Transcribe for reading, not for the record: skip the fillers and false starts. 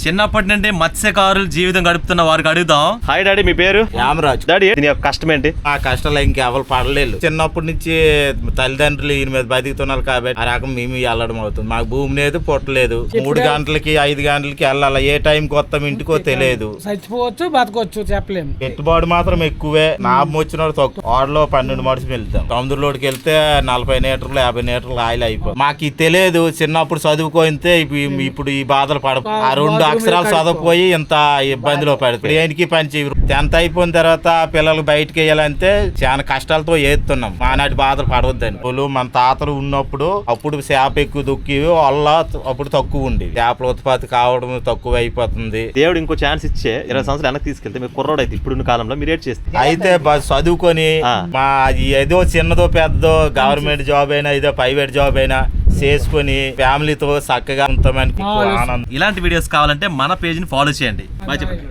చిన్నప్పటి నుండి మత్స్యకారుల జీవితం గడుపుతున్న వారికి అడుగుదాం. హాయ్ డాడీ, మీ పేరు? రామరాజు. డాడీ, దీని యొక్క కష్టం ఏంటి? ఆ కష్టాలు ఇంకెవరు పడలేదు. చిన్నప్పటి నుంచి తల్లిదండ్రులు ఈయన మీద బతుకుతున్నారు కాబట్టి ఆ రకం మేము వెళ్ళడం అవుతుంది. మాకు భూమి లేదు, పుట్టలేదు. 3 గంటలకి 5 గంటలకి వెళ్ళాలి. ఏ టైంకి వస్తాం ఇంటికో తెలియదు. చచ్చిపోవచ్చు, బతకొచ్చు, చెప్పలేము. పెట్టుబడి మాత్రం ఎక్కువే. నాభం వచ్చిన తక్కువ. వాడలో 12 మడుచుకు వెళ్తాం. సముద్రంలోకి వెళ్తే 40 లీటర్లు 50 లీటర్లు ఆయిల్ అయిపోయి. మాకు ఇది తెలియదు. చిన్నప్పుడు చదువుకోతే ఇప్పుడు ఈ బాధలు పడ. ఆ 2 అక్షరాలు చదువుపోయి ఇంత ఇబ్బందిలో పడుతుంది. దేనికి పని చేయరు. 10th అయిపోయిన తర్వాత పిల్లలు బయటకు వేయాలంటే చాలా కష్టాలతో ఏస్తున్నాం. మానాటి బాధలు పడవద్దని. మన తాతలు ఉన్నప్పుడు అప్పుడు చేప ఎక్కువ దొక్కి వల్ల అప్పుడు తక్కువ ఉంది. చేపల ఉత్పత్తి కావడం తక్కువ అయిపోతుంది. దేవుడు ఇంకో ఛాన్స్ ఇచ్చే 20 సంవత్సరాలు వెనక్కి తీసుకెళ్తే మీరు కుర్రోడు అయితే ఇప్పుడున్న కాలంలో మీరు ఏడ్ చేస్తే అయితే చదువుకొని మా ఏదో చిన్నదో పెద్దదో గవర్నమెంట్ జాబ్ అయినా ఏదో ప్రైవేట్ జాబ్ అయినా చేసుకుని ఫ్యామిలీతో చక్కగా ఉంటామని ఆనందం. ఇలాంటి వీడియోస్ కావాలంటే మన పేజ్ ని ఫాలో చేయండి. బాయ్ చెప్పండి.